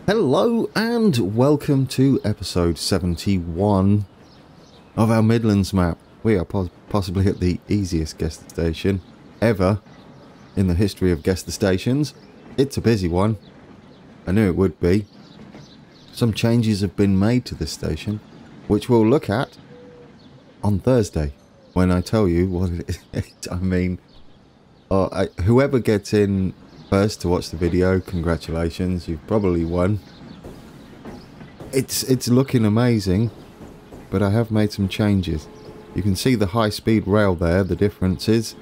Hello and welcome to episode 71 of our Midlands map. We are possibly at the easiest guest station ever in the history of guest stations. It's a busy one. I knew it would be. Some changes have been made to this station, which we'll look at on Thursday when I tell you what it is. I mean, whoever gets in first to watch the video, congratulations, you've probably won. It's looking amazing, but I have made some changes. You can see the high-speed rail there, the differences.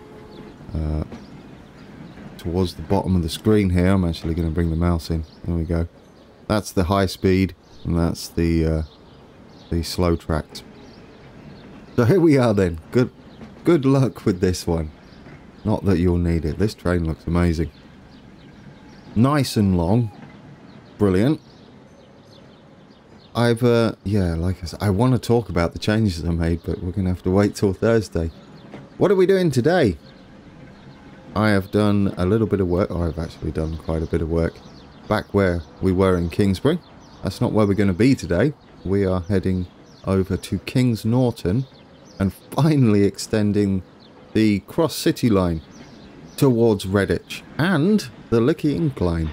Towards the bottom of the screen here, I'm actually going to bring the mouse in. There we go. That's the high speed, and that's the slow tracked. So here we are then. Good luck with this one. Not that you'll need it. This train looks amazing. Nice and long. Brilliant. Yeah, like I said, I want to talk about the changes I made, but we're going to have to wait till Thursday. What are we doing today? I have done a little bit of work, or I've actually done quite a bit of work, back where we were in Kingsbury. That's not where we're going to be today. We are heading over to Kings Norton and finally extending the cross-city line towards Redditch and the Licky Incline.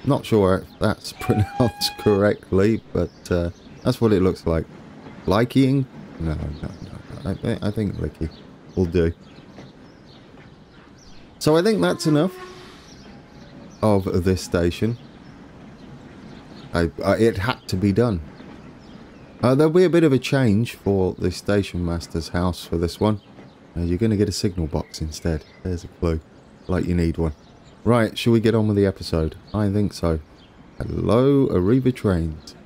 Not sure if that's pronounced correctly, but that's what it looks like. Liking? No. I think Licky will do. So I think that's enough of this station. It had to be done. There'll be a bit of a change for the station master's house for this one. You're going to get a signal box instead. There's a clue. Like you need one. Right, shall we get on with the episode? I think so. Hello, Arriva Trains.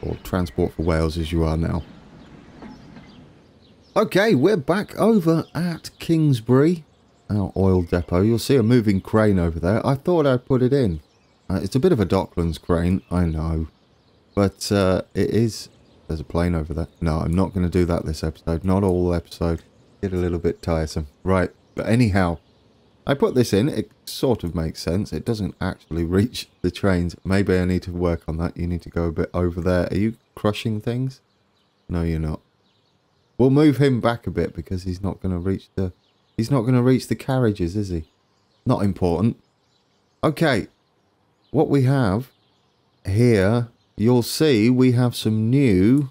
Or Transport for Wales as you are now. Okay, we're back over at Kingsbury, our oil depot. You'll see a moving crane over there. I thought I'd put it in. It's a bit of a Docklands crane, I know. But it is... There's a plane over there. No, I'm not going to do that this episode. Not all episode. Get a little bit tiresome. Right, but anyhow... I put this in, it sort of makes sense. It doesn't actually reach the trains. Maybe I need to work on that. You need to go a bit over there. Are you crushing things? No, you're not. We'll move him back a bit because he's not going to reach the... He's not going to reach the carriages, is he? Not important. Okay. What we have here, you'll see we have some new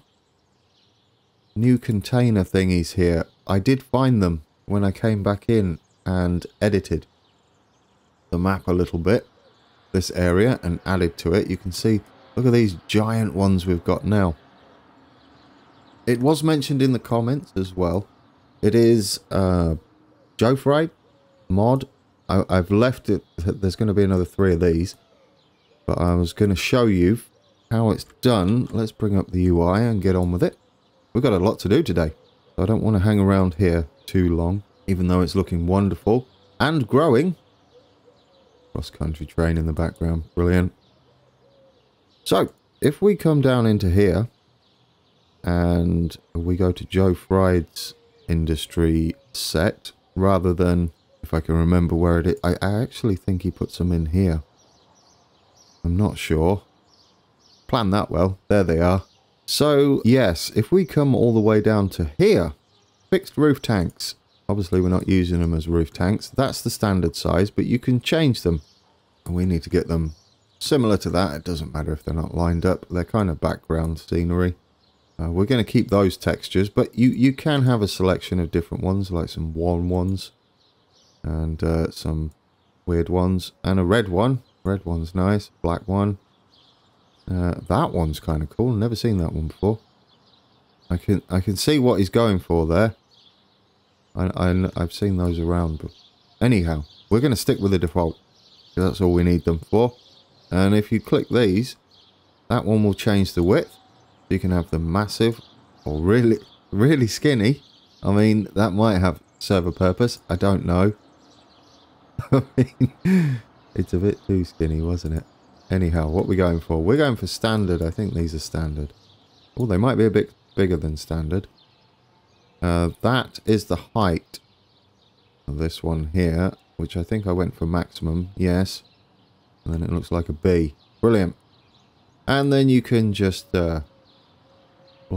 container thingies here. I did find them when I came back in and edited the map a little bit, this area, and added to it. You can see, look at these giant ones we've got now. It was mentioned in the comments as well. It is Joe Fried mod. I've left it, there's going to be another 3 of these, but I was going to show you how it's done. Let's bring up the UI and get on with it. We've got a lot to do today, so I don't want to hang around here too long. Even though it's looking wonderful and growing. Cross-country train in the background. Brilliant. So, if we come down into here and we go to Joe Fried's industry set, rather than, if I can remember where it is, I actually think he puts them in here. I'm not sure. Planned that well. There they are. So, yes, if we come all the way down to here, fixed roof tanks. Obviously, we're not using them as roof tanks. That's the standard size, but you can change them. And we need to get them similar to that. It doesn't matter if they're not lined up. They're kind of background scenery. We're going to keep those textures, but you can have a selection of different ones, like some warm ones and some weird ones, and a red one. Red one's nice. Black one. That one's kind of cool. Never seen that one before. I can see what he's going for there. I've seen those around, but anyhow, we're going to stick with the default. That's all we need them for. And if you click these, that one will change the width. You can have them massive or really, really skinny. I mean, that might serve a purpose. I don't know. I mean, it's a bit too skinny, wasn't it? Anyhow, what are we going for? We're going for standard. I think these are standard. Oh, they might be a bit bigger than standard. That is the height of this one here, which I think I went for maximum. Yes. And then it looks like a B. Brilliant. And then you can just, we'll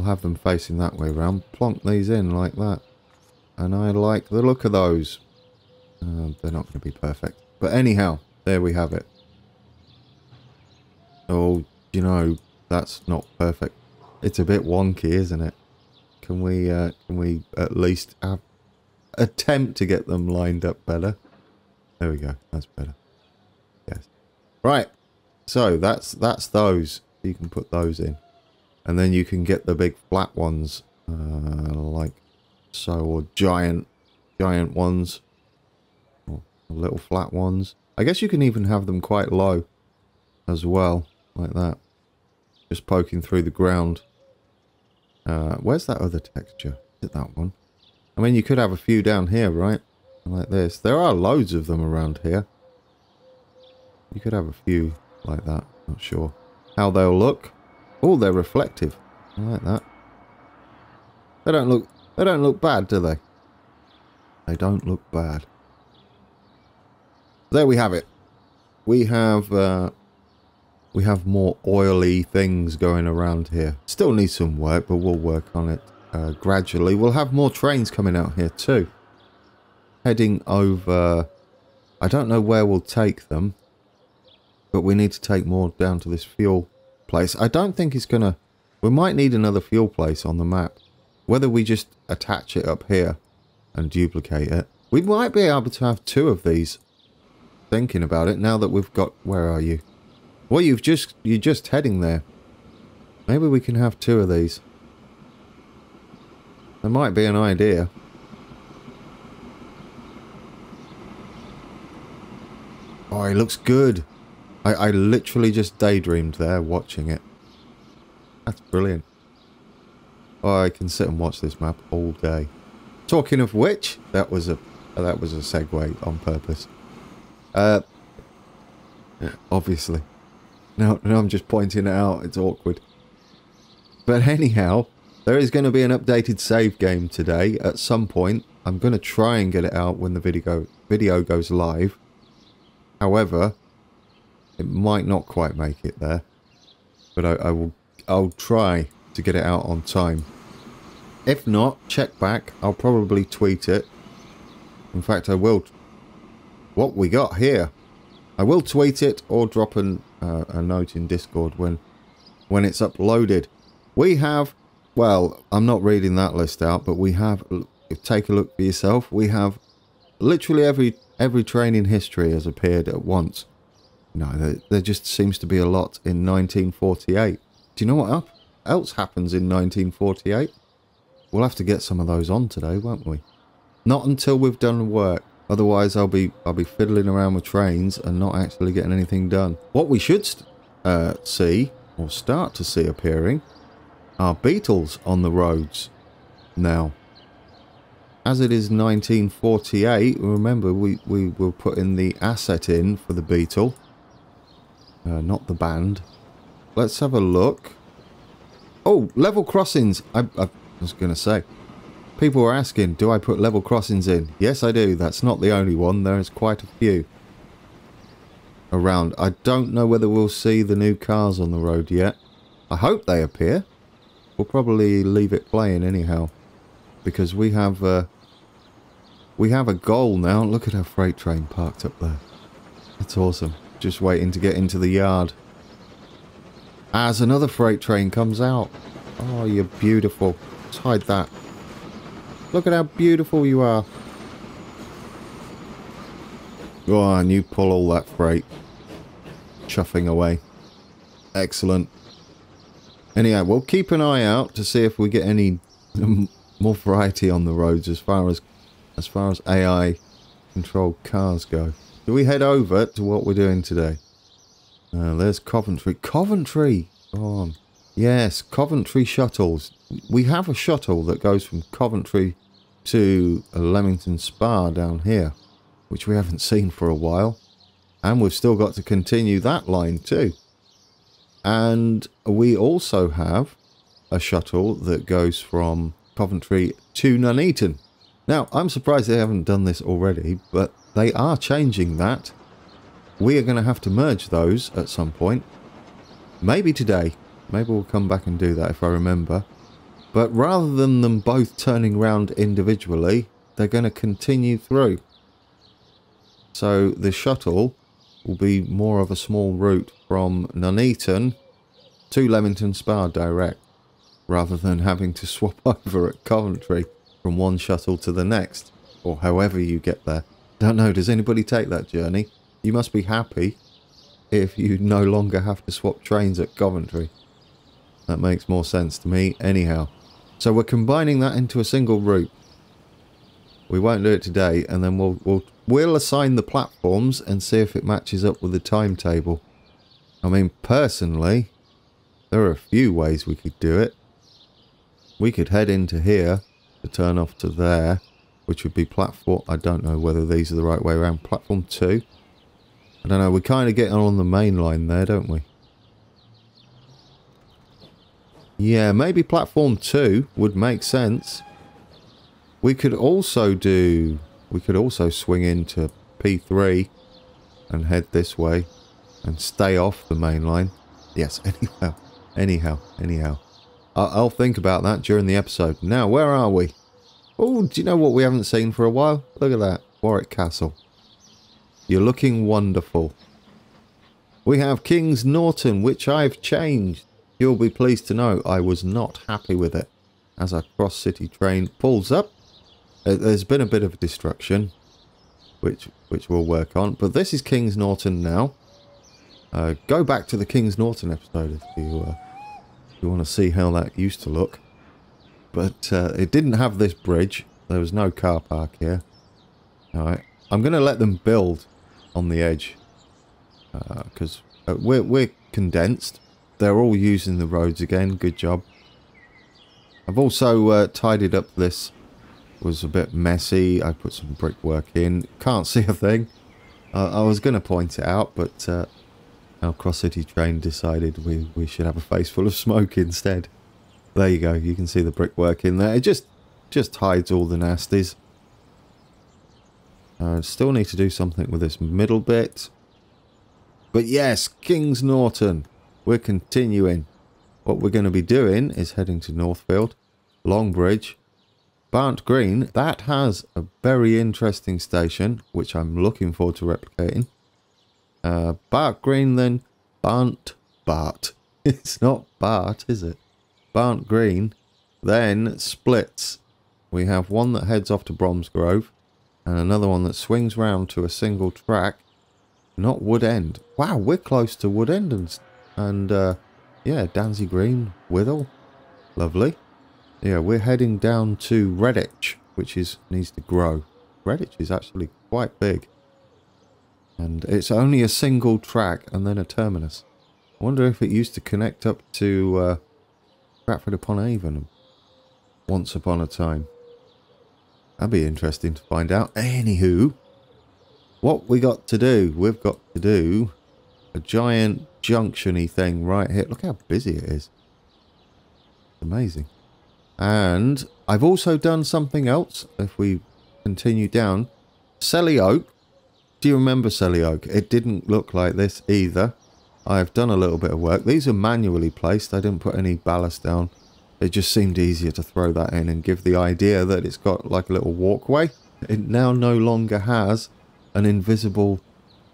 have them facing that way around. Plonk these in like that. And I like the look of those. They're not going to be perfect. But anyhow, there we have it. Oh, you know, that's not perfect. It's a bit wonky, isn't it? Can we at least attempt to get them lined up better? There we go. That's better. Yes. Right. So that's those. You can put those in. And then you can get the big flat ones. Like so. Or giant ones. Or little flat ones. I guess you can even have them quite low as well. Like that. Just poking through the ground. Where's that other texture? Is it that one? I mean, you could have a few down here, right? Like this. There are loads of them around here. You could have a few like that. Not sure how they'll look. Oh, they're reflective. I like that. They don't look bad, do they? They don't look bad. There we have it. We have more oily things going around here. Still needs some work, but we'll work on it gradually. We'll have more trains coming out here too. Heading over... I don't know where we'll take them, but we need to take more down to this fuel place. I don't think it's gonna... We might need another fuel place on the map. Whether we just attach it up here and duplicate it. We might be able to have two of these. Thinking about it, now that we've got... Where are you? Well, you're just heading there. Maybe we can have two of these. There might be an idea. Oh, it looks good. I literally just daydreamed there watching it. That's brilliant. Oh, I can sit and watch this map all day. Talking of which, that was a segue on purpose. Obviously. No, I'm just pointing it out. It's awkward. But anyhow, there is going to be an updated save game today at some point. I'm going to try and get it out when the video goes live. However, it might not quite make it there. But I'll try to get it out on time. If not, check back. I'll probably tweet it. In fact, I will. What we got here? I will tweet it or drop a note in Discord when it's uploaded. We have, well, I'm not reading that list out, but we have, take a look for yourself, we have literally every train in history has appeared at once. No, there just seems to be a lot in 1948. Do you know what else happens in 1948? We'll have to get some of those on today, won't we? Not until we've done work. Otherwise, I'll be fiddling around with trains and not actually getting anything done. What we should see, or start to see appearing, are beetles on the roads now. As it is 1948, remember we were putting the asset in for the beetle, not the band. Let's have a look. Oh, level crossings. I was going to say. People were asking, do I put level crossings in? Yes, I do. That's not the only one. There's quite a few around. I don't know whether we'll see the new cars on the road yet. I hope they appear. We'll probably leave it playing anyhow. Because we have a goal now. Look at our freight train parked up there. That's awesome. Just waiting to get into the yard. As another freight train comes out. Oh, you're beautiful. Let's hide that. Look at how beautiful you are. Go on, you pull all that freight. Chuffing away. Excellent. Anyhow, we'll keep an eye out to see if we get any more variety on the roads as far as AI controlled cars go. Do we head over to what we're doing today? There's Coventry. Coventry! Go on. Yes, Coventry shuttles. We have a shuttle that goes from Coventry to Leamington Spa down here, which we haven't seen for a while. And we've still got to continue that line too. And we also have a shuttle that goes from Coventry to Nuneaton. Now, I'm surprised they haven't done this already, but they are changing that. We are going to have to merge those at some point. Maybe today. Maybe we'll come back and do that if I remember. But rather than them both turning round individually, they're going to continue through. So the shuttle will be more of a small route from Nuneaton to Leamington Spa direct, rather than having to swap over at Coventry from one shuttle to the next, or however you get there. Don't know, does anybody take that journey? You must be happy if you no longer have to swap trains at Coventry. That makes more sense to me anyhow. So we're combining that into a single route. We won't do it today, and then we'll assign the platforms and see if it matches up with the timetable. I mean, personally, there are a few ways we could do it. We could head into here to turn off to there, which would be platform... I don't know whether these are the right way around. Platform 2. I don't know, we're kind of getting on the main line there, don't we? Yeah, maybe platform 2 would make sense. We could also swing into P3 and head this way and stay off the main line. Yes, anyhow. I'll think about that during the episode. Now, where are we? Oh, do you know what we haven't seen for a while? Look at that. Warwick Castle. You're looking wonderful. We have Kings Norton, which I've changed. You'll be pleased to know I was not happy with it. As our cross-city train pulls up, there's been a bit of destruction, which we'll work on. But this is Kings Norton now. Go back to the Kings Norton episode if you want to see how that used to look. But it didn't have this bridge. There was no car park here. Alright, I'm going to let them build on the edge. Because we're condensed. They're all using the roads again. Good job. I've also tidied up this. It was a bit messy. I put some brickwork in. Can't see a thing. I was going to point it out, but our cross-city train decided we should have a face full of smoke instead. There you go. You can see the brickwork in there. It just hides all the nasties. Still need to do something with this middle bit. But yes, Kings Norton. We're continuing. What we're going to be doing is heading to Northfield, Longbridge, Barnt Green. That has a very interesting station, which I'm looking forward to replicating. Barnt Green, then Bart. It's not Bart, is it? Barnt Green, then splits. We have one that heads off to Bromsgrove, and another one that swings round to a single track. Not Wood End. Wow, we're close to Wood End and yeah, Dansey Green, Withell. Lovely. Yeah, we're heading down to Redditch, which needs to grow. Redditch is actually quite big. And it's only a single track and then a terminus. I wonder if it used to connect up to Stratford upon Avon once upon a time. That'd be interesting to find out. Anywho, what we got to do? We've got to do a giant junction-y thing right here. Look how busy it is. It's amazing. And I've also done something else. If we continue down, Selly Oak. Do you remember Selly Oak? It didn't look like this either. I've done a little bit of work. These are manually placed. I didn't put any ballast down. It just seemed easier to throw that in and give the idea that it's got like a little walkway. It now no longer has an invisible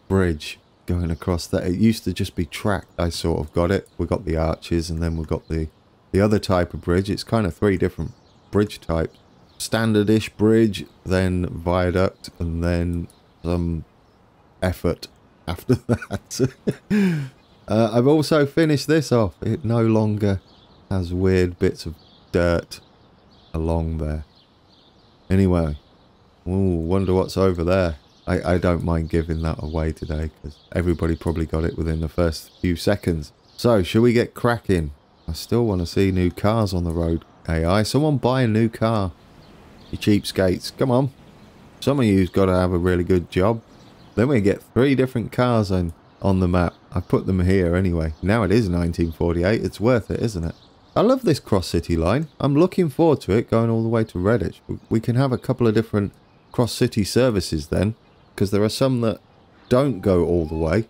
bridge going across that. It used to just be tracked. I sort of got it. We got the arches, and then we got the other type of bridge. It's kind of 3 different bridge types. Standard-ish bridge, then viaduct, and then some effort after that. I've also finished this off. It no longer has weird bits of dirt along there. Anyway, ooh, wonder what's over there. I don't mind giving that away today because everybody probably got it within the first few seconds. So, should we get cracking? I still want to see new cars on the road. AI, someone buy a new car. You cheapskates, come on. Some of you's got to have a really good job. Then we get 3 different cars on the map. I put them here anyway. Now it is 1948. It's worth it, isn't it? I love this cross-city line. I'm looking forward to it going all the way to Redditch. We can have a couple of different cross-city services then, because there are some that don't go all the way.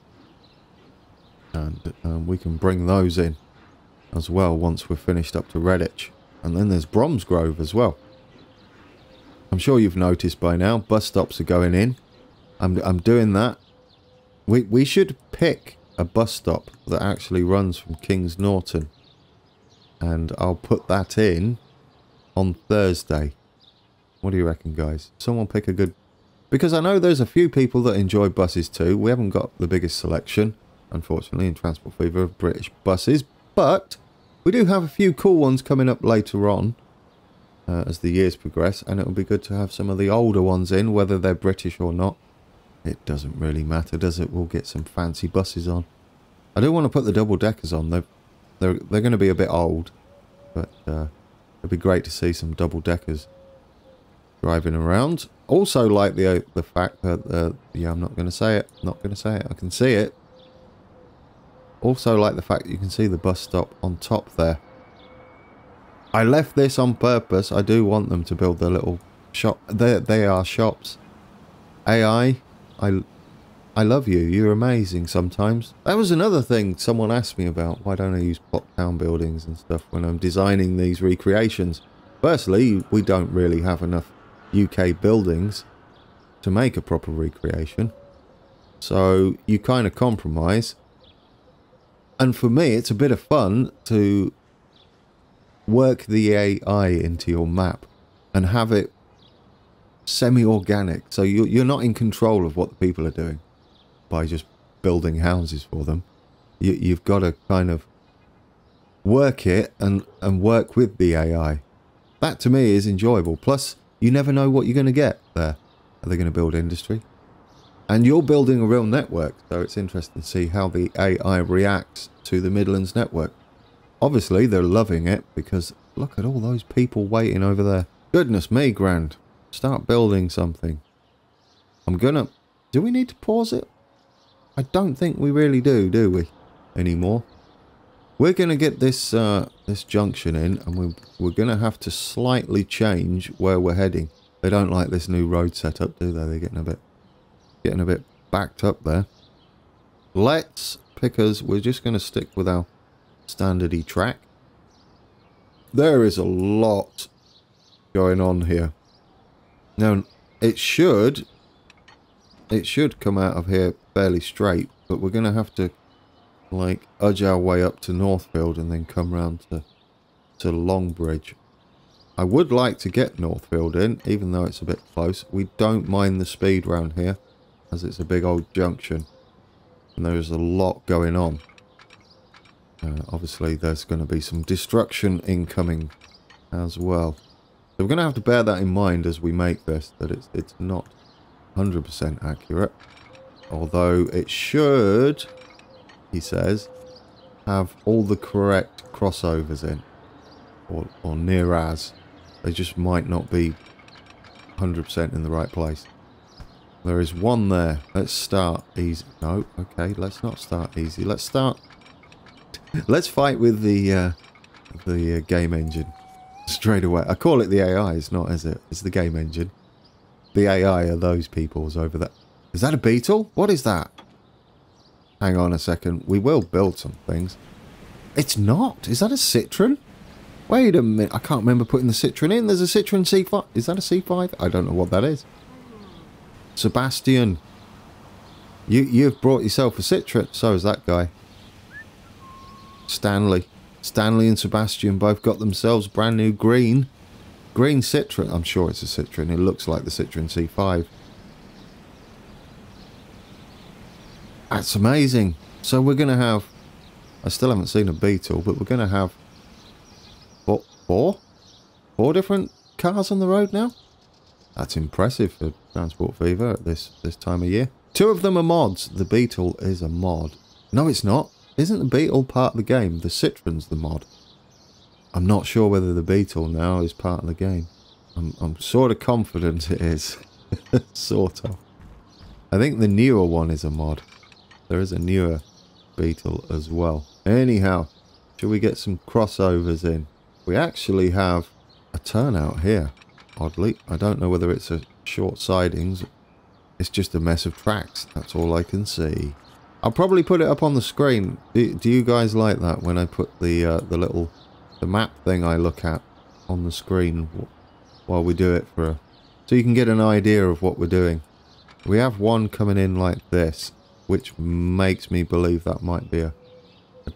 And we can bring those in as well once we're finished up to Redditch. And then there's Bromsgrove as well. I'm sure you've noticed by now, bus stops are going in. I'm doing that. We should pick a bus stop that actually runs from Kings Norton. And I'll put that in on Thursday. What do you reckon, guys? Someone pick a good... Because I know there's a few people that enjoy buses too. We haven't got the biggest selection, unfortunately, in Transport Fever of British buses. But we do have a few cool ones coming up later on as the years progress. And it'll be good to have some of the older ones in, whether they're British or not. It doesn't really matter, does it? We'll get some fancy buses on. I do want to put the double-deckers on. They're going to be a bit old. But it'd be great to see some double-deckers driving around. Also like the fact that... yeah, I'm not going to say it. Not going to say it. I can see it. Also like the fact that you can see the bus stop on top there. I left this on purpose. I do want them to build their little shop. They are shops. AI, I love you. You're amazing sometimes. That was another thing someone asked me about. Why don't I use plot town buildings and stuff when I'm designing these recreations? Firstly, we don't really have enough UK buildings to make a proper recreation. So you kind of compromise. And for me, it's a bit of fun to work the AI into your map and have it semi-organic. So you're not in control of what the people are doing by just building houses for them. You've got to kind of work it and work with the AI. That to me is enjoyable. Plus, you never know what you're going to get there. Are they going to build industry? And you're building a real network, so it's interesting to see how the AI reacts to the Midlands network. Obviously, they're loving it because look at all those people waiting over there. Goodness me, Grand. Start building something. I'm gonna... Do we need to pause it? I don't think we really do we? Anymore. We're gonna get this this junction in, and we're gonna have to slightly change where we're heading. They don't like this new road setup, do they? They're getting a bit backed up there. Let's pick us... We're just gonna stick with our standard-y track. There is a lot going on here. Now, it should come out of here fairly straight, but we're going to have to, like, edge our way up to Northfield and then come round to Longbridge. I would like to get Northfield in, even though it's a bit close. We don't mind the speed round here, as it's a big old junction, and there's a lot going on. Obviously, there's going to be some destruction incoming as well. So we're going to have to bear that in mind as we make this, that it's not 100% accurate. Although it should, he says, have all the correct crossovers in. Or near as. They just might not be 100% in the right place. There is one there. Let's start easy. No, okay, let's not start easy. Let's start... Let's fight with the game engine. Straight away. I call it the AI, it's not, is it? It's the game engine. The AI are those people's over there. Is that a beetle? What is that? Hang on a second. We will build some things. It's not. Is that a Citroen? Wait a minute. I can't remember putting the Citroen in. There's a Citroen C5. Is that a C5? I don't know what that is. Sebastian. You've brought yourself a Citroen. So has that guy. Stanley and Sebastian both got themselves brand new green Citroen. I'm sure it's a Citroen. It looks like the Citroen C5. That's amazing. So we're going to have... I still haven't seen a Beetle, but we're going to have... Four different cars on the road now? That's impressive for Transport Fever at this time of year. 2 of them are mods. The Beetle is a mod. No, it's not. Isn't the Beetle part of the game? The Citroen's the mod. I'm not sure whether the Beetle now is part of the game. I'm sort of confident it is. Sort of. I think the newer one is a mod. There is a newer Beetle as well. Anyhow, should we get some crossovers in? We actually have a turnout here, oddly. I don't know whether it's a short sidings. It's just a mess of tracks. That's all I can see. I'll probably put it up on the screen. Do you guys like that when I put the map thing I look at on the screen while we do it so you can get an idea of what we're doing? We have one coming in like this, which makes me believe that might be a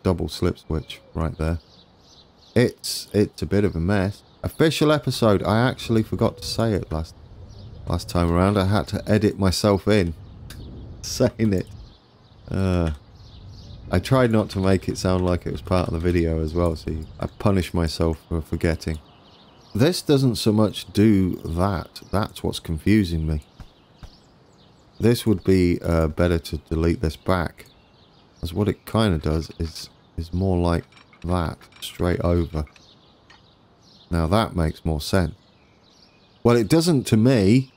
double slip switch right there. It's a bit of a mess. Official episode. I actually forgot to say it last time around. I had to edit myself in saying it. I tried not to make it sound like it was part of the video as well, so I punished myself for forgetting. This doesn't so much do that. That's what's confusing me. This would be better to delete this back, as what it kind of does is more like that, straight over. Now that makes more sense. Well, it doesn't to me,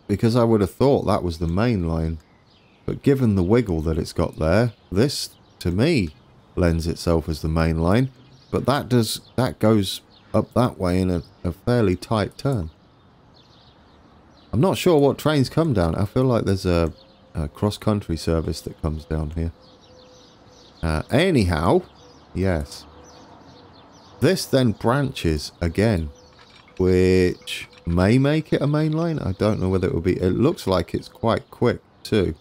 because I would have thought that was the main line. But given the wiggle that it's got there, this, to me, lends itself as the main line. But that goes up that way in a fairly tight turn. I'm not sure what trains come down. I feel like there's a cross-country service that comes down here. Anyhow, yes. This then branches again, which may make it a main line. I don't know whether it will be. It looks like it's quite quick too.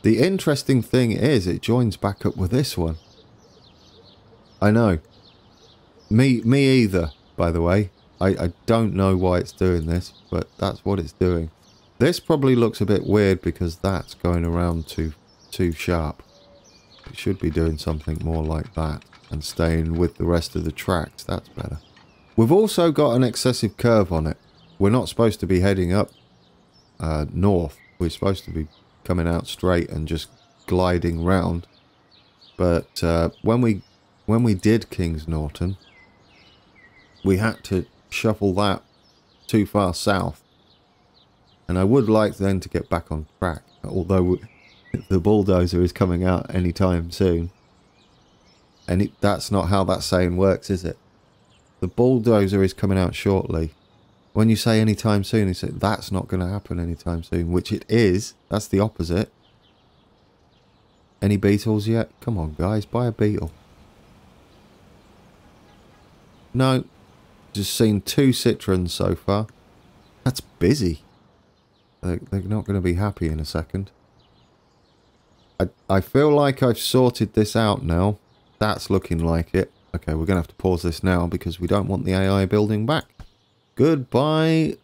The interesting thing is it joins back up with this one. I know. Me either, by the way. I don't know why it's doing this, but that's what it's doing. This probably looks a bit weird because that's going around too sharp. It should be doing something more like that and staying with the rest of the tracks. That's better. We've also got an excessive curve on it. We're not supposed to be heading up north. We're supposed to be coming out straight and just gliding round. But when we did Kings Norton, we had to shuffle that too far south. And I would like then to get back on track, although the bulldozer is coming out anytime soon. And that's not how that saying works, is it? The bulldozer is coming out shortly. When you say anytime soon, you say that's not going to happen anytime soon, which it is. That's the opposite. Any Beetles yet? Come on, guys, buy a Beetle. No, just seen 2 Citroens so far. That's busy. They're not going to be happy in a second. I feel like I've sorted this out now. That's looking like it. Okay, we're going to have to pause this now because we don't want the AI building back. Goodbye.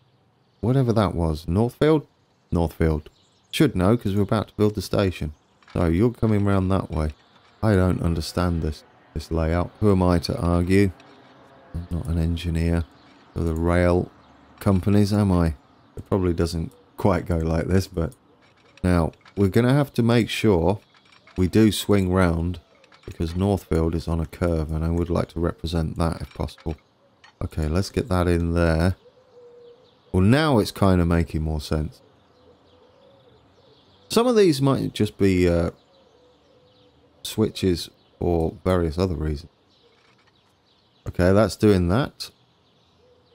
Whatever that was. Northfield? Northfield. Should know because we're about to build the station. So you're coming round that way. I don't understand this layout. Who am I to argue? I'm not an engineer for the rail companies, am I? It probably doesn't quite go like this, but... Now, we're going to have to make sure we do swing round because Northfield is on a curve and I would like to represent that if possible. Okay, let's get that in there. Well, now it's kind of making more sense. Some of these might just be switches for various other reasons. Okay, that's doing that.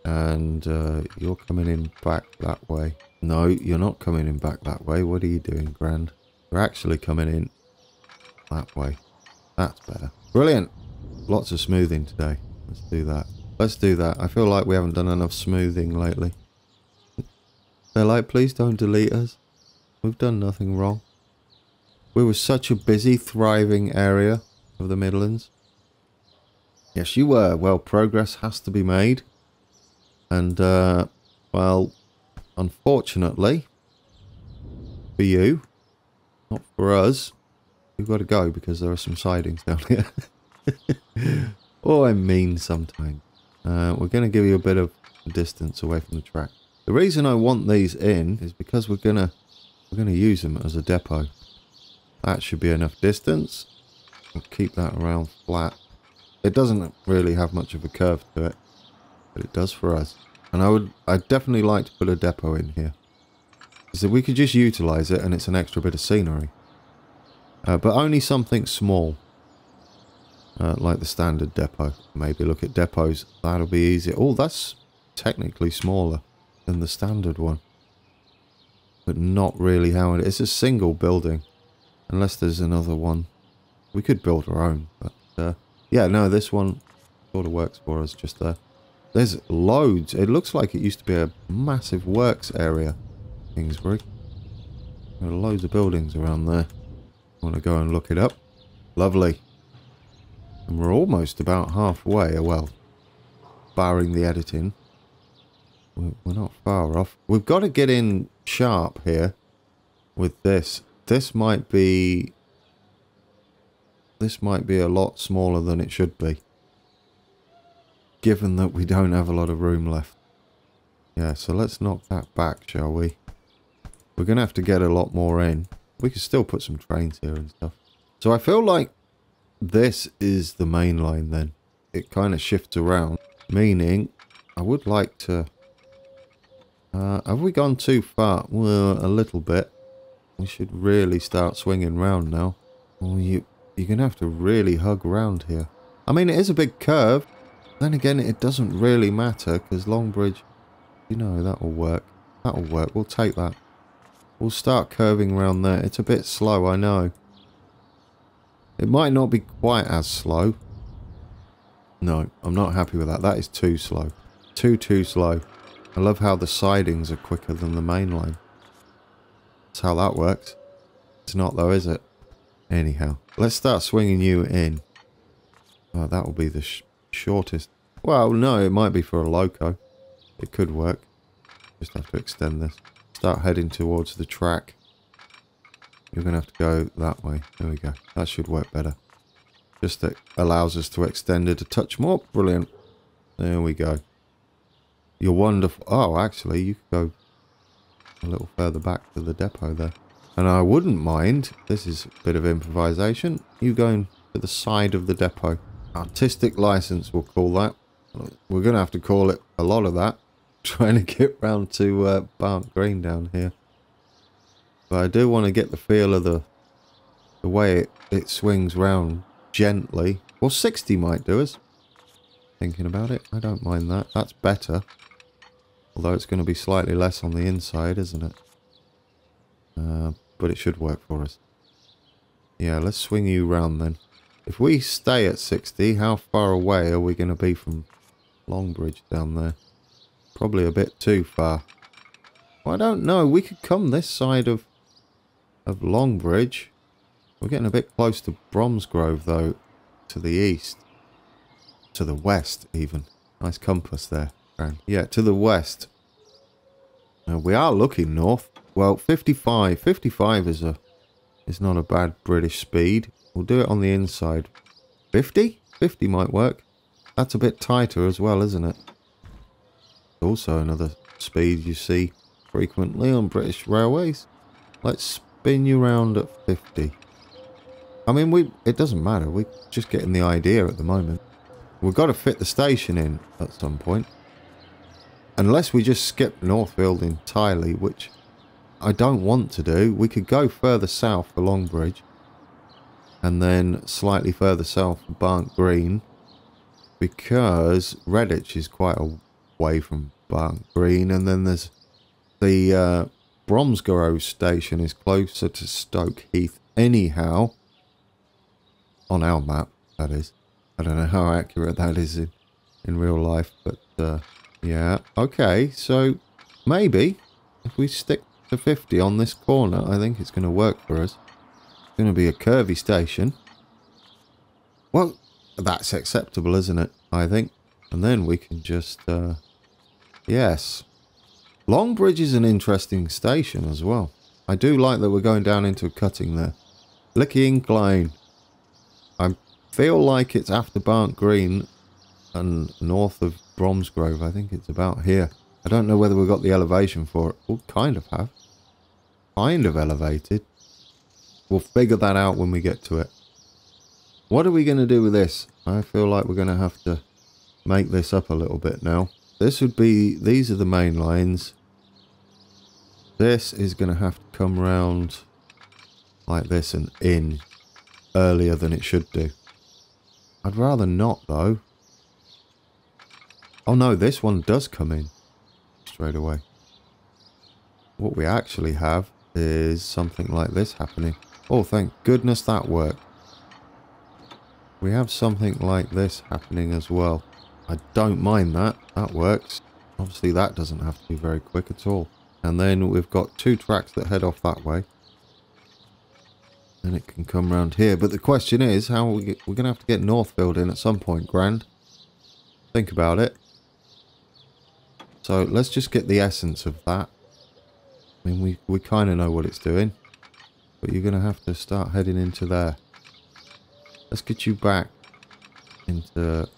And you're coming in back that way. No, you're not coming in back that way. What are you doing, Grand? You're actually coming in that way. That's better. Brilliant. Lots of smoothing today. Let's do that. Let's do that. I feel like we haven't done enough smoothing lately. They're like, please don't delete us. We've done nothing wrong. We were such a busy, thriving area of the Midlands. Yes, you were. Well, progress has to be made. And, well, unfortunately, for you, not for us, we've got to go because there are some sidings down here. Oh, I'm mean sometimes. We're going to give you a bit of distance away from the track. The reason I want these in is because we're gonna use them as a depot. That should be enough distance. We'll keep that around flat. It doesn't really have much of a curve to it, but it does for us. And I'd definitely like to put a depot in here. So we could just utilize it and it's an extra bit of scenery. But only something small. Like the standard depot. Maybe look at depots. That'll be easier. Oh, that's technically smaller than the standard one. But not really how it is. It's a single building. Unless there's another one. We could build our own, but yeah, no, this one sort of works for us just there. There's loads. It looks like it used to be a massive works area, Kingsbury. There are loads of buildings around there. Want to go and look it up? Lovely. And we're almost about halfway. Well, barring the editing. We're not far off. We've got to get in sharp here with this. This might be a lot smaller than it should be. Given that we don't have a lot of room left. Yeah, so let's knock that back, shall we? We're going to have to get a lot more in. We can still put some trains here and stuff. So I feel like this is the main line then. It kind of shifts around. Meaning, I would like to... have we gone too far? Well, a little bit. We should really start swinging round now. Well, you're going to have to really hug round here. I mean, it is a big curve. Then again, it doesn't really matter because Longbridge, you know, that'll work. That'll work. We'll take that. We'll start curving around there. It's a bit slow, I know. It might not be quite as slow. No, I'm not happy with that. That is too slow. Too slow. I love how the sidings are quicker than the main line. That's how that works. It's not though, is it? Anyhow, let's start swinging you in. Oh, that will be the shortest. Well, no, it might be for a loco. It could work. Just have to extend this. Start heading towards the track. You're going to have to go that way. There we go. That should work better. Just that allows us to extend it a touch more. Brilliant. There we go. You're wonderful. Oh, actually, you could go a little further back to the depot there. And I wouldn't mind, this is a bit of improvisation, you going to the side of the depot. Artistic license, we'll call that. We're going to have to call it a lot of that. Trying to get round to Barnt Green down here. But I do want to get the feel of the way it swings round gently. Well, 60 might do us. Thinking about it, I don't mind that. That's better. Although it's going to be slightly less on the inside, isn't it? But it should work for us. Yeah, let's swing you round then. If we stay at 60, how far away are we going to be from Longbridge down there? Probably a bit too far. Well, I don't know. We could come this side of Longbridge. We're getting a bit close to Bromsgrove, though, to the east. To the west, even. Nice compass there, Aaron. Yeah, to the west. We are looking north. Well, 55. 55 is not a bad British speed. We'll do it on the inside. 50? 50 might work. That's a bit tighter as well, isn't it? Also another speed you see frequently on British railways. Let's spin you round at 50. I mean, it doesn't matter. We're just getting the idea at the moment. We've got to fit the station in at some point. Unless we just skip Northfield entirely, which I don't want to do. We could go further south for Longbridge. And then slightly further south for Barnt Green. Because Redditch is quite away from Barnt Green. And then there's the Bromsgrove station is closer to Stoke Heath anyhow. On our map, that is. I don't know how accurate that is in real life, but yeah. Okay, so maybe if we stick to 50 on this corner, I think it's going to work for us. It's going to be a curvy station. Well, that's acceptable, isn't it? I think. And then we can just, yes. Longbridge is an interesting station as well. I do like that we're going down into a cutting there. Licky Incline. I feel like it's after Barnt Green and north of Bromsgrove. I think it's about here. I don't know whether we've got the elevation for it. We'll kind of have. Kind of elevated. We'll figure that out when we get to it. What are we going to do with this? I feel like we're going to have to make this up a little bit now. This would be... These are the main lines. This is going to have to come round like this and in earlier than it should do. I'd rather not, though. Oh, no, this one does come in straight away. What we actually have is something like this happening. Oh, thank goodness that worked. We have something like this happening as well. I don't mind that. That works. Obviously, that doesn't have to be very quick at all. And then we've got 2 tracks that head off that way. And it can come round here. But the question is, how are we're going to have to get Northfield in at some point, Grand. Think about it. So let's just get the essence of that. I mean, we kind of know what it's doing. But you're going to have to start heading into there. Let's get you back into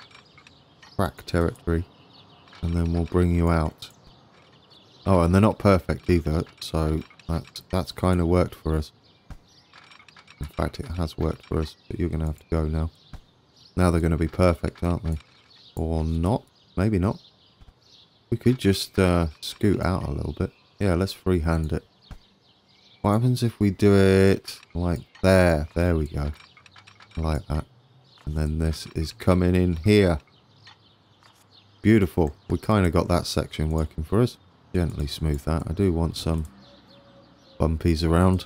track territory. And then we'll bring you out. Oh, and they're not perfect either. So that's kind of worked for us. In fact, it has worked for us. But you're going to have to go now. Now they're going to be perfect, aren't they? Or not. Maybe not. We could just scoot out a little bit. Yeah, let's freehand it. What happens if we do it like there? There we go. Like that. And then this is coming in here. Beautiful. We kind of got that section working for us. Gently smooth that. I do want some bumpies around.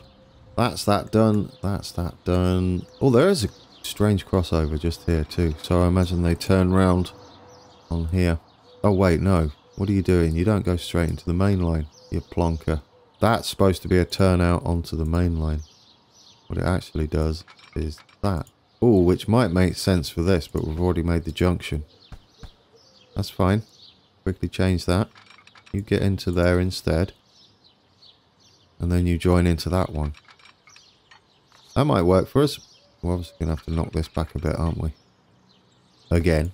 That's that done. That's that done. Oh, there is a strange crossover just here too. So I imagine they turn round on here. Oh, wait, no. What are you doing? You don't go straight into the main line, you plonker. That's supposed to be a turnout onto the main line. What it actually does is that. Oh, which might make sense for this, but we've already made the junction. That's fine. Quickly change that. You get into there instead. And then you join into that one. That might work for us. We're obviously going to have to knock this back a bit, aren't we? Again.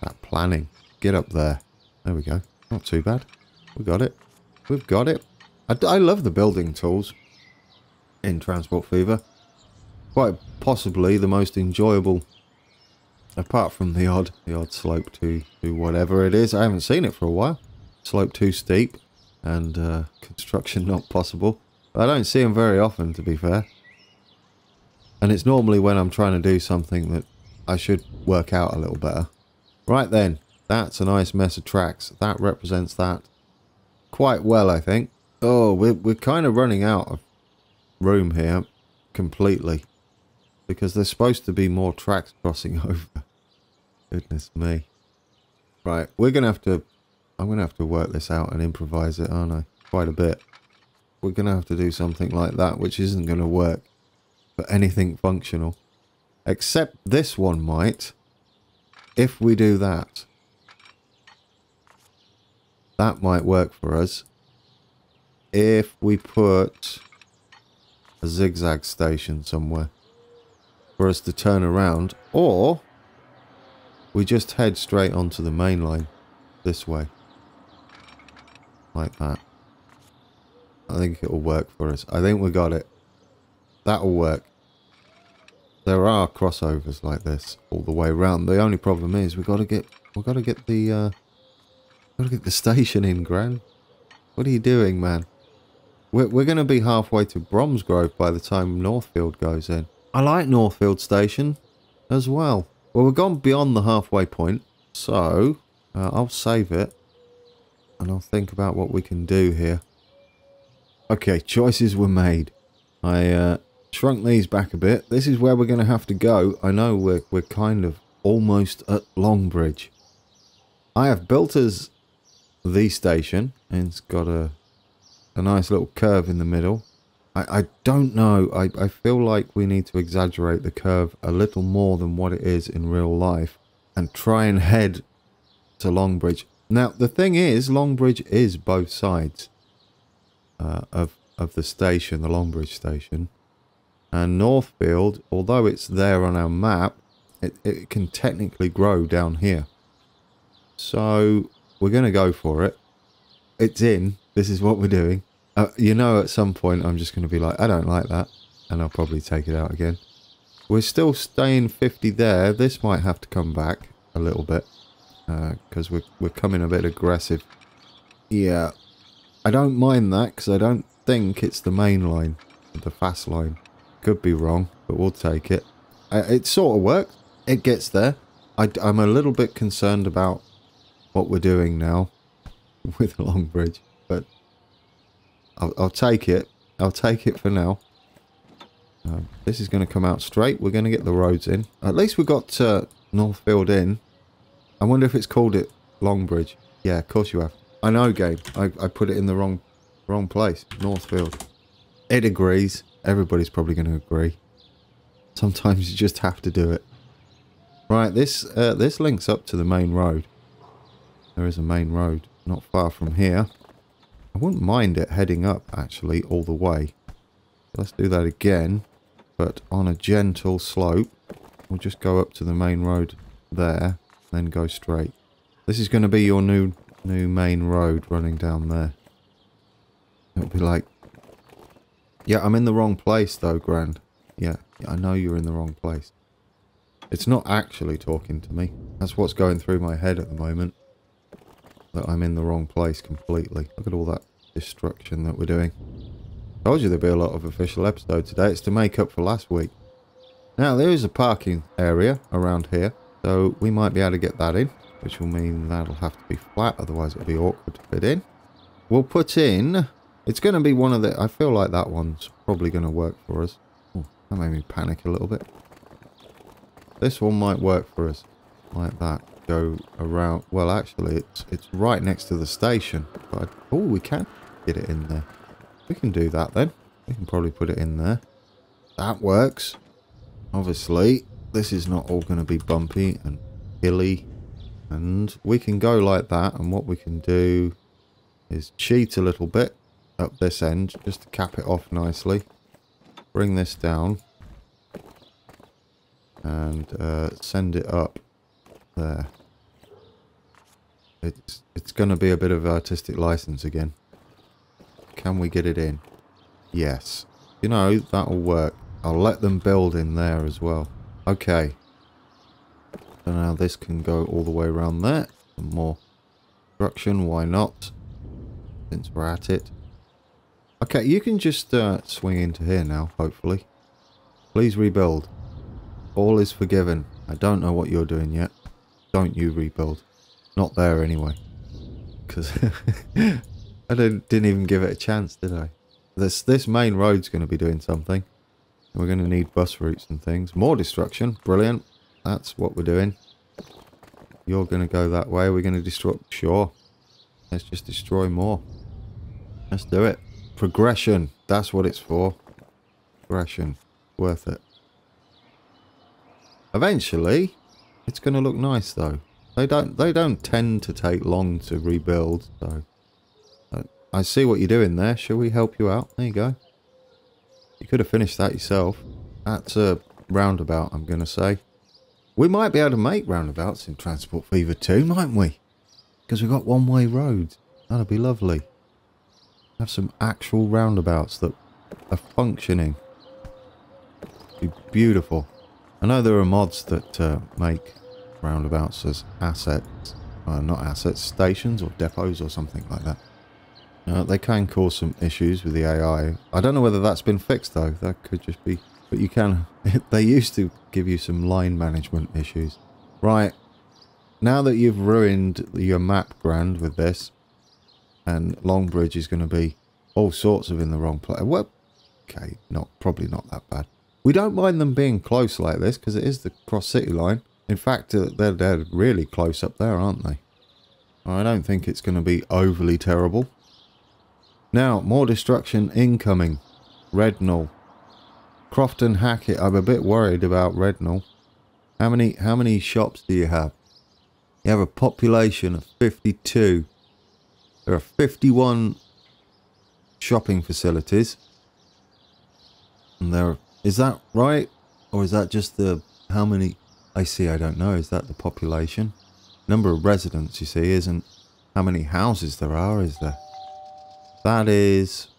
That planning. Get up there. There we go. Not too bad. We got it. We've got it. I love the building tools in Transport Fever. Quite possibly the most enjoyable, apart from the odd slope to whatever it is. I haven't seen it for a while. Slope too steep and construction not possible. I don't see them very often, to be fair. And it's normally when I'm trying to do something that I should work out a little better. Right then, that's a nice mess of tracks. That represents that quite well, I think. Oh, we're kind of running out of room here completely. Because there's supposed to be more tracks crossing over. Goodness me. Right, we're going to have to... I'm going to have to work this out and improvise it, aren't I? Quite a bit. We're going to have to do something like that, which isn't going to work for anything functional. Except this one might. If we do that. That might work for us. If we put a zigzag station somewhere. For us to turn around. Or we just head straight onto the main line. This way. Like that. I think it'll work for us. I think we got it. That'll work. There are crossovers like this all the way around. The only problem is we've got to get the station in, Gran. What are you doing, man? We're going to be halfway to Bromsgrove by the time Northfield goes in. I like Northfield Station as well. Well, we've gone beyond the halfway point, so I'll save it and I'll think about what we can do here. Okay, choices were made. I shrunk these back a bit. This is where we're going to have to go. I know we're kind of almost at Longbridge. I have built us the station, and it's got a nice little curve in the middle. I don't know. I feel like we need to exaggerate the curve a little more than what it is in real life and try and head to Longbridge. Now, the thing is, Longbridge is both sides of the station, the Longbridge station. And Northfield, although it's there on our map, it can technically grow down here. So we're going to go for it. It's in. This is what we're doing. You know, at some point I'm just going to be like, I don't like that. And I'll probably take it out again. We're still staying 50 there. This might have to come back a little bit. Because we're coming a bit aggressive. Yeah. I don't mind that because I don't think it's the main line. The fast line. Could be wrong, but we'll take it. It sort of works. It gets there. I'm a little bit concerned about what we're doing now with Longbridge, but I'll take it. I'll take it for now. This is going to come out straight. We're going to get the roads in. At least we got Northfield in. I wonder if it's called it Longbridge. Yeah, of course you have. I know, game. I put it in the wrong place. Northfield. It agrees. Everybody's probably going to agree. Sometimes you just have to do it. Right, this links up to the main road. There is a main road not far from here. I wouldn't mind it heading up, actually, all the way. Let's do that again, but on a gentle slope. We'll just go up to the main road there, then go straight. This is going to be your new main road running down there. It'll be like... Yeah, I'm in the wrong place, though, Grand. Yeah, I know you're in the wrong place. It's not actually talking to me. That's what's going through my head at the moment. That I'm in the wrong place completely. Look at all that destruction that we're doing. Told you there'd be a lot of official episodes today. It's to make up for last week. Now, there is a parking area around here. So we might be able to get that in. Which will mean that'll have to be flat. Otherwise it'll be awkward to fit in. We'll put in... It's going to be one of the... I feel like that one's probably going to work for us. Oh, that made me panic a little bit. This one might work for us. Like that. Go around... Well, actually, it's right next to the station. But oh, we can get it in there. We can do that then. We can probably put it in there. That works. Obviously, this is not all going to be bumpy and hilly. And we can go like that. And what we can do is cheat a little bit up this end. Just to cap it off nicely. Bring this down. And send it up there. It's going to be a bit of artistic license again. Can we get it in? Yes. You know, that'll work. I'll let them build in there as well. Okay. So now this can go all the way around there. Some more construction, why not? Since we're at it. Okay, you can just swing into here now, hopefully. Please rebuild. All is forgiven. I don't know what you're doing yet. Don't you rebuild. Not there anyway. Because I didn't even give it a chance, did I? This main road's going to be doing something. We're going to need bus routes and things. More destruction. Brilliant. That's what we're doing. You're going to go that way. We're going to destroy... Sure. Let's just destroy more. Let's do it. Progression. That's what it's for. Progression. Worth it. Eventually, it's going to look nice though. They don't tend to take long to rebuild, so I see what you're doing there. Shall we help you out? There you go. You could have finished that yourself. That's a roundabout, I'm going to say. We might be able to make roundabouts in Transport Fever 2, mightn't we? Because we've got one-way roads. That'd be lovely. Have some actual roundabouts that are functioning. Be beautiful. I know there are mods that make roundabouts as assets. Not assets, stations or depots or something like that. They can cause some issues with the AI. I don't know whether that's been fixed though. That could just be... But you can... They used to give you some line management issues. Right. Now that you've ruined your map, Grand, with this, and Longbridge is going to be all sorts of in the wrong place. Well, okay, probably not that bad. We don't mind them being close like this because it is the cross-city line. In fact, they're really close up there, aren't they? I don't think it's going to be overly terrible. Now, more destruction incoming. Rednall. Crofton Hackett. I'm a bit worried about Rednall. How many shops do you have? You have a population of 52. There are 51 shopping facilities. And there... Is that right? Or is that just the... How many... I see, I don't know. Is that the population? Number of residents, you see, isn't how many houses there are, is there? That is...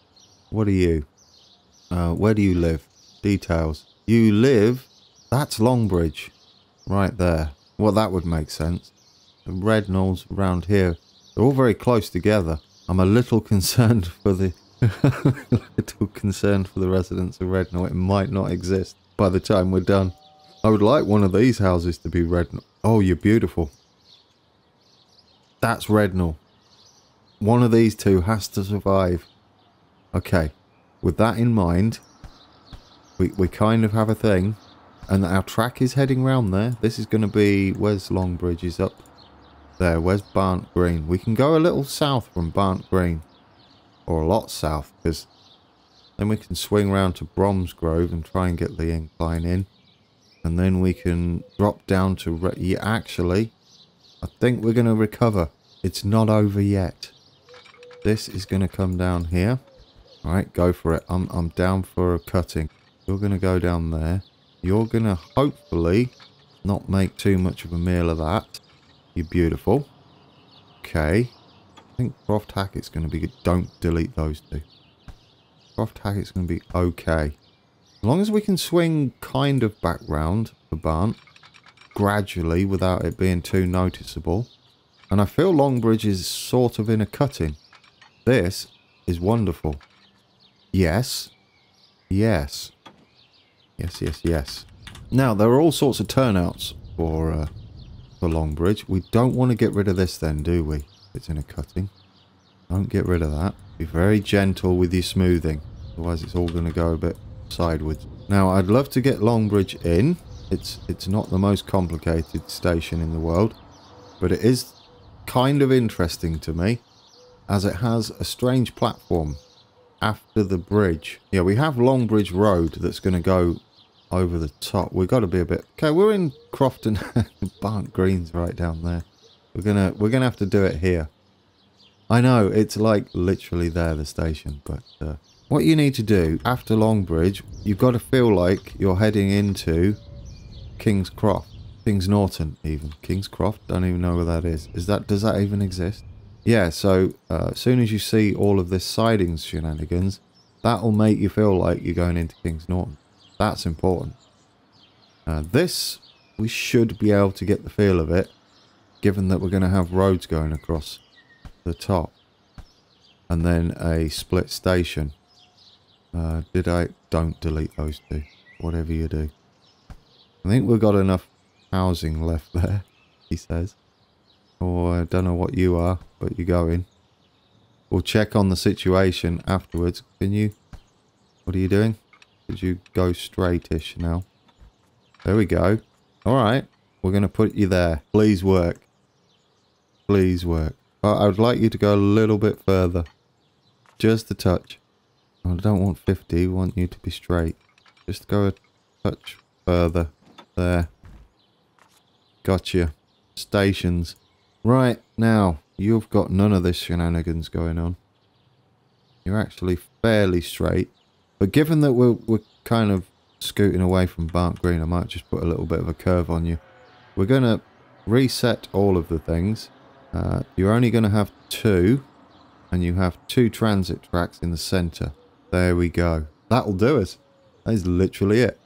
What are you? Where do you live? Details. You live... That's Longbridge. Right there. Well, that would make sense. The Rednalls around here. They're all very close together. I'm a little concerned for the... residents of Rednall. It might not exist by the time we're done. I would like one of these houses to be Rednall. Oh, you're beautiful. That's Rednall. One of these two has to survive. Okay. With that in mind, We kind of have a thing. And our track is heading round there. This is going to be... Where's Longbridge? Is up there. Where's Barnt Green? We can go a little south from Barnt Green. Or a lot south, because then we can swing round to Bromsgrove and try and get the incline in. And then we can drop down to... Yeah, actually, I think we're going to recover. It's not over yet. This is going to come down here. Alright, go for it. I'm down for a cutting. You're going to go down there. You're going to hopefully not make too much of a meal of that. You're beautiful. Okay. I think Croft Hackett's going to be good. Don't delete those two. Croft Hackett's going to be okay. As long as we can swing kind of back round the barn gradually without it being too noticeable. And I feel Longbridge is sort of in a cutting. This is wonderful. Yes. Yes. Yes. Now, there are all sorts of turnouts for Longbridge. We don't want to get rid of this then, do we? If it's in a cutting. Don't get rid of that. Be very gentle with your smoothing. Otherwise, it's all going to go a bit sideways. Now, I'd love to get Longbridge in. It's not the most complicated station in the world. But it is kind of interesting to me, as it has a strange platform after the bridge. Yeah, we have Longbridge Road that's going to go over the top. We've got to be a bit... Okay, we're in Crofton. Barnt Green's right down there. We're gonna have to do it here. I know, it's like literally there, the station, but what you need to do after Longbridge, you've got to feel like you're heading into Kings Norton even. Kings Croft, don't even know where that is. Does that even exist? Yeah, so as soon as you see all of this sidings shenanigans, that'll make you feel like you're going into Kings Norton. That's important. This, we should be able to get the feel of it, given that we're going to have roads going across the top. And then a split station. Don't delete those two, whatever you do. I think we've got enough housing left there, he says. Or I don't know what you are, but you're going. We'll check on the situation afterwards. Can you... What are you doing? Could you go straightish now? There we go. Alright. We're going to put you there. Please work. Please work. I would like you to go a little bit further. Just a touch. I don't want 50. I want you to be straight. Just go a touch further. There. Gotcha. Stations. Right, now, you've got none of this shenanigans going on. You're actually fairly straight. But given that we're kind of scooting away from Barnt Green, I might just put a little bit of a curve on you. We're going to reset all of the things. You're only going to have 2. And you have 2 transit tracks in the centre. There we go. That'll do us. That is literally it.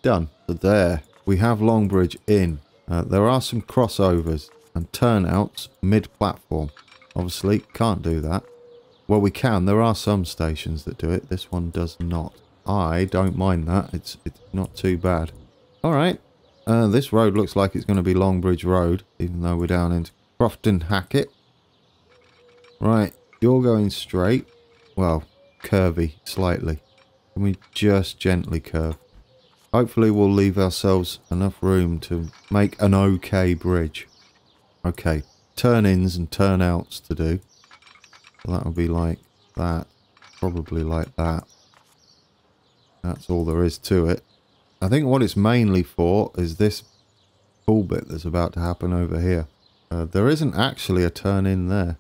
Done. So there. We have Longbridge in. There are some crossovers and turnouts mid-platform. Obviously, can't do that. Well, we can. There are some stations that do it. This one does not. I don't mind that. It's not too bad. Alright. This road looks like it's going to be Longbridge Road, even though we're down into Crofton Hackett. Right. You're going straight. Well, curvy, slightly. Can we just gently curve? Hopefully we'll leave ourselves enough room to make an okay bridge. Okay, turn-ins and turn-outs to do. So that'll be like that. Probably like that. That's all there is to it. I think what it's mainly for is this cool bit that's about to happen over here. There isn't actually a turn-in there.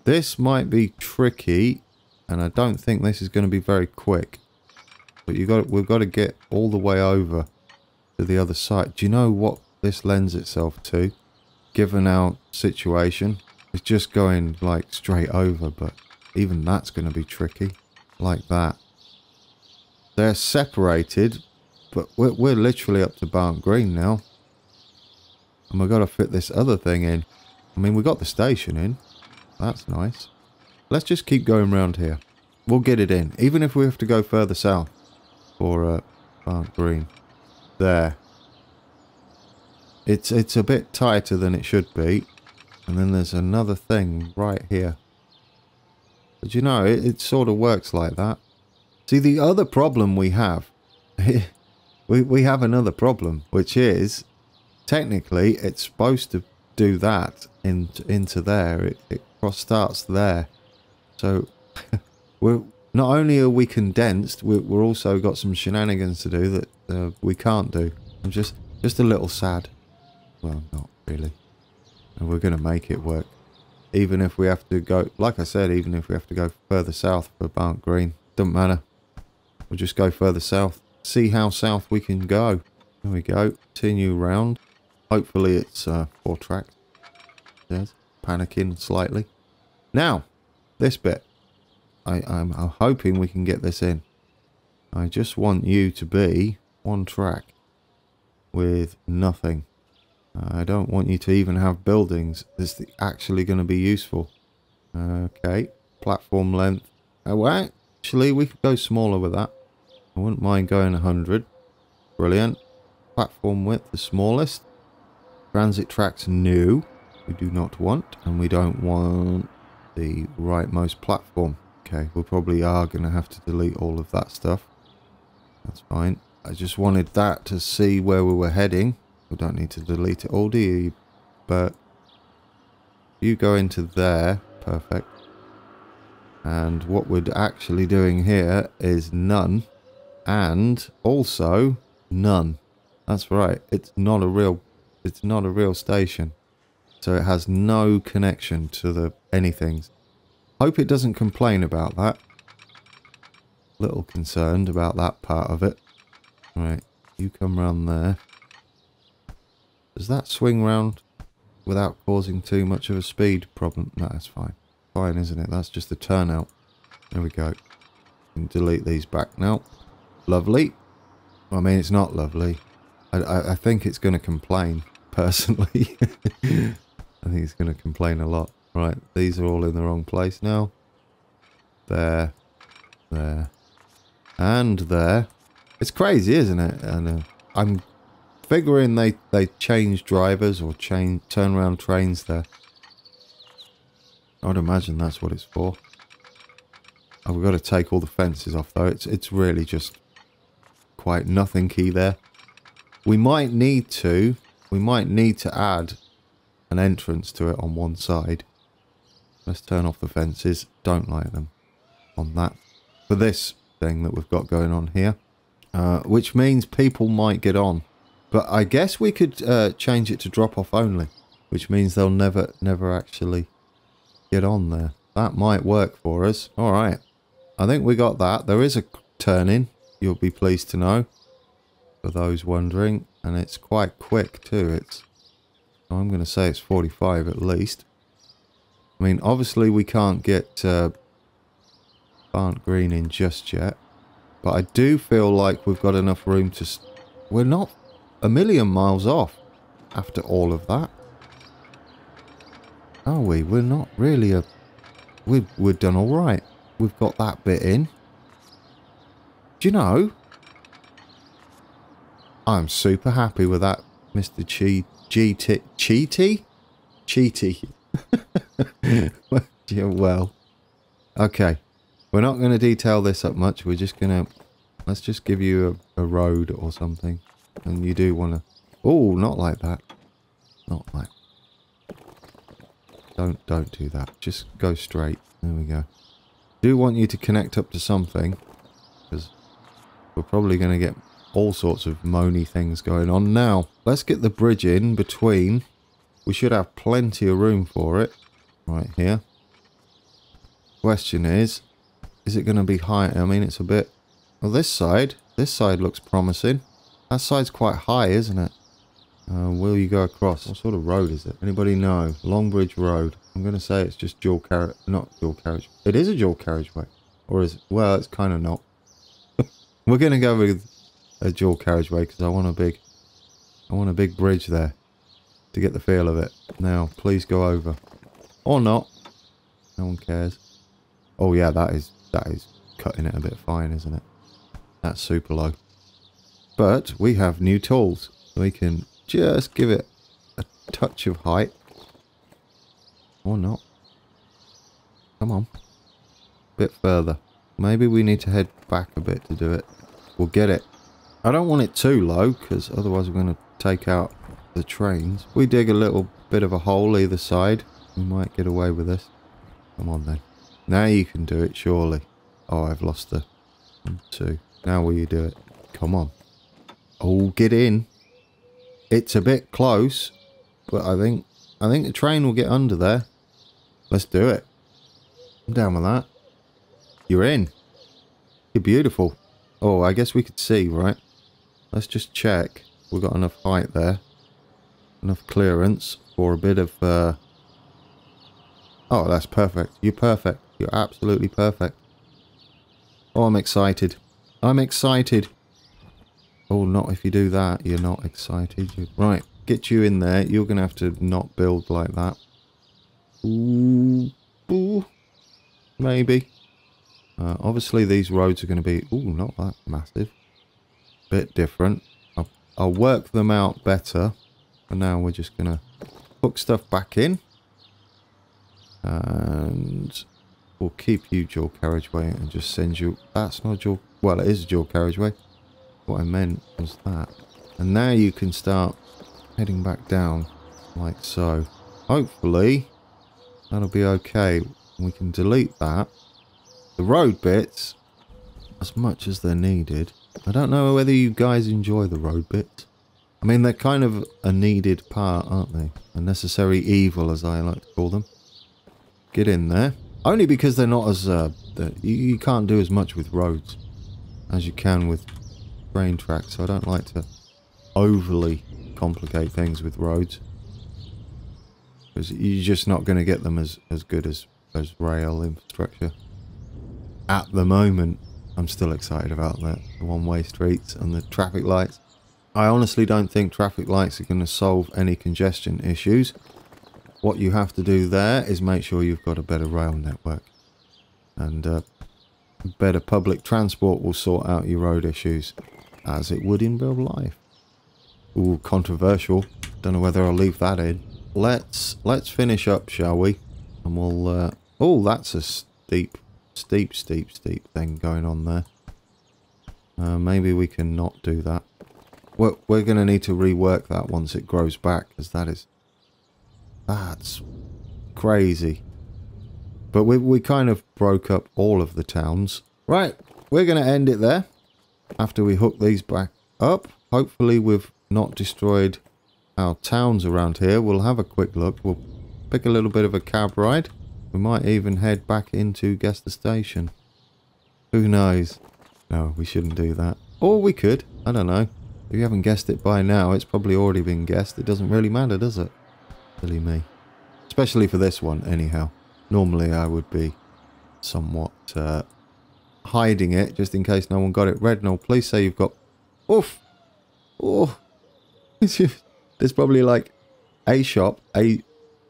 This might be tricky, and I don't think this is going to be very quick. But we've got to get all the way over to the other side. Do you know what this lends itself to? Given our situation, it's just going like straight over, but even that's going to be tricky. Like that. They're separated, but we're literally up to Barnt Green now. And we've got to fit this other thing in. I mean, we got the station in. That's nice. Let's just keep going round here. We'll get it in, even if we have to go further south for Barnt Green. There. It's a bit tighter than it should be. And then there's another thing right here. But you know, it sort of works like that. See, the other problem we have we have another problem, which is technically it's supposed to do that into there. It cross starts there. So we're not only are we condensed, we're also got some shenanigans to do that we can't do. I'm just a little sad. Well, not really. And we're going to make it work. Even if we have to go, like I said, even if we have to go further south for Barnt Green, doesn't matter. We'll just go further south. See how south we can go. There we go. Continue round. Hopefully it's 4 tracks. Yes, panicking slightly. Now, this bit. I'm hoping we can get this in. I just want you to be 1 track with nothing. I don't want you to even have buildings. This is actually going to be useful. Okay, platform length. Well, actually, we could go smaller with that. I wouldn't mind going 100. Brilliant. Platform width, the smallest. Transit tracks, new. We do not want, and we don't want the rightmost platform. Okay, we probably are going to have to delete all of that stuff. That's fine. I just wanted that to see where we were heading. We don't need to delete it all, do you? But you go into there. Perfect. And what we're actually doing here is none. And also none. That's right. It's not a real station. So it has no connection to the anything. Hope it doesn't complain about that. Little concerned about that part of it. Right, you come round there. Does that swing round without causing too much of a speed problem? No, that's fine. Fine, isn't it? That's just a turnout. There we go. Can delete these back now. Lovely. I mean, it's not lovely. I think it's going to complain, personally. I think it's going to complain a lot. Right, these are all in the wrong place now. There. There. And there. It's crazy, isn't it? And I'm figuring they change drivers or turn around trains there. I'd imagine that's what it's for. Oh, we've got to take all the fences off though. It's really just quite nothing key there. We might need to add an entrance to it on one side. Let's turn off the fences. Don't like them on that. For this thing that we've got going on here. Which means people might get on. But I guess we could change it to drop off only. Which means they'll never actually get on there. That might work for us. Alright. I think we got that. There is a turn-in. You'll be pleased to know. For those wondering. And it's quite quick too. I'm going to say it's 45 at least. I mean, obviously we can't get Barnt Green in just yet. But I do feel like we've got enough room to... We're not a million miles off after all of that. Are we? We're not really We've done alright. We've got that bit in. Do you know? I'm super happy with that, Mr. Cheaty? Yeah, well. Okay. We're not going to detail this up much. We're just going to... Let's just give you a road or something. And you do want to... Oh, not like that. Not like... Don't do that. Just go straight. There we go. Do want you to connect up to something. Because we're probably going to get all sorts of moany things going on. Now, let's get the bridge in between. We should have plenty of room for it. Right here. Question is it going to be high? I mean, it's a bit... Well, this side looks promising. That side's quite high, isn't it? Will you go across? What sort of road is it? Anybody know? Longbridge Road. I'm going to say it's just dual carriage... Not dual carriage. It is a dual carriageway. Or is it? Well, it's kind of not. We're going to go with a dual carriageway because I want a big bridge there to get the feel of it. Now, please go over. Or not. No one cares. Oh yeah, that is cutting it a bit fine, isn't it? That's super low. But we have new tools. We can just give it a touch of height. Or not. Come on. Bit further. Maybe we need to head back a bit to do it. We'll get it. I don't want it too low, because otherwise we're going to take out the trains. We dig a little bit of a hole either side. We might get away with this. Come on then. Now you can do it, surely. Oh, I've lost the 1, 2. Now will you do it? Come on. Oh, get in. It's a bit close, but I think the train will get under there. Let's do it. I'm down with that. You're in. You're beautiful. Oh, I guess we could see, right? Let's just check. We've got enough height there. Enough clearance for a bit of... Oh, that's perfect. You're perfect. You're absolutely perfect. Oh, I'm excited. I'm excited. Oh, not if you do that. You're not excited. Right, get you in there. You're going to have to not build like that. Ooh. Ooh. Maybe. Obviously, these roads are going to be... Ooh, not that massive. Bit different. I'll work them out better. For now, we're just going to hook stuff back in. And we'll keep you dual carriageway and just send you... That's not dual... Well, it is a dual carriageway. What I meant was that. And now you can start heading back down like so. Hopefully, that'll be okay. We can delete that. The road bits, as much as they're needed. I don't know whether you guys enjoy the road bits. I mean, they're kind of a needed part, aren't they? A necessary evil, as I like to call them. Get in there. Only because they're not as... you can't do as much with roads as you can with train tracks. So I don't like to overly complicate things with roads. Because you're just not going to get them as good as rail infrastructure. At the moment, I'm still excited about the one-way streets and the traffic lights. I honestly don't think traffic lights are going to solve any congestion issues. What you have to do there is make sure you've got a better rail network. And better public transport will sort out your road issues, as it would in real life. Ooh, controversial. Don't know whether I'll leave that in. Let's finish up, shall we? And we'll... oh, that's a steep thing going on there. Maybe we can not do that. We're going to need to rework that once it grows back, because that's crazy. But we kind of broke up all of the towns. Right, we're going to end it there. After we hook these back up. Hopefully we've not destroyed our towns around here. We'll have a quick look. We'll pick a little bit of a cab ride. We might even head back into guess the station. Who knows? No, we shouldn't do that. Or we could. I don't know. If you haven't guessed it by now, it's probably already been guessed. It doesn't really matter, does it? Silly me. Especially for this one, anyhow. Normally I would be somewhat hiding it, just in case no one got it. Rednall, please say you've got... Oof! Oh! There's probably like a shop, a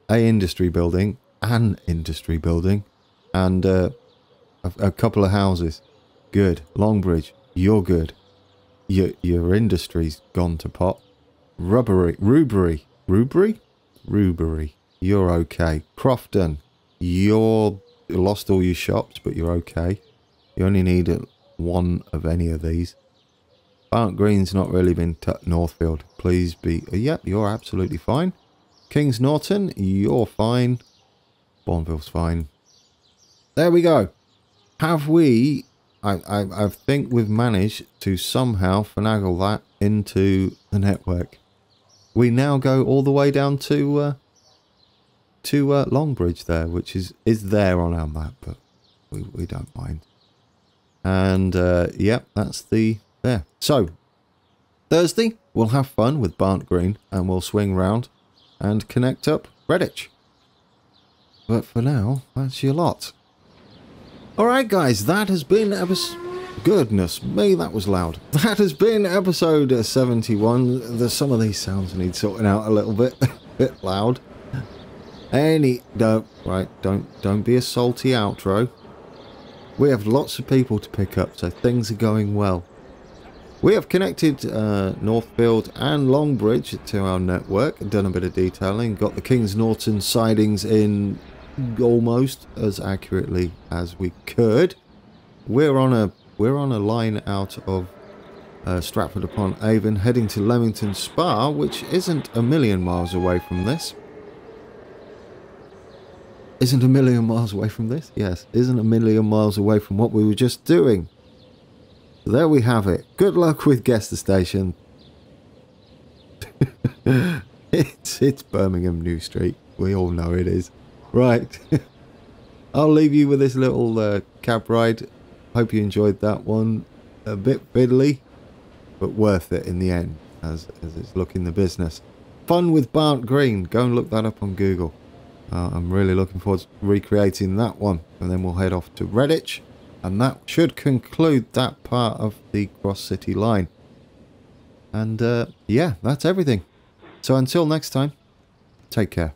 industry building, an industry building, and a couple of houses. Good. Longbridge, you're good. Your industry's gone to pot. Rubery, you're okay. Crofton, you're lost all your shops, but you're okay. You only need one of any of these. Barnt Green's not really been Northfield. Please be... yep, you're absolutely fine. Kings Norton, you're fine. Bourneville's fine. There we go. Have we... I think we've managed to somehow finagle that into the network. We now go all the way down to Longbridge there, which is there on our map, but we don't mind. And yep, that's there. So Thursday we'll have fun with Barnt Green, and we'll swing round and connect up Redditch. But for now, that's your lot. Alright guys, that has been goodness me, that was loud. That has been episode 71. Some of these sounds need sorting out a little bit. Bit loud. Don't be a salty outro. We have lots of people to pick up, so things are going well. We have connected Northfield and Longbridge to our network, done a bit of detailing, got the Kings Norton sidings in almost as accurately as we could. We're on a line out of Stratford upon Avon, heading to Leamington Spa, which isn't a million miles away from this. Isn't a million miles away from this? Yes, isn't a million miles away from what we were just doing. So there we have it. Good luck with Guess the Station. It's Birmingham New Street. We all know it is. Right. I'll leave you with this little cab ride. Hope you enjoyed that one. A bit fiddly, but worth it in the end, as it's looking the business. Fun with Barnt Green. Go and look that up on Google. I'm really looking forward to recreating that one. And then we'll head off to Redditch. And that should conclude that part of the Cross City line. And yeah, that's everything. So until next time, take care.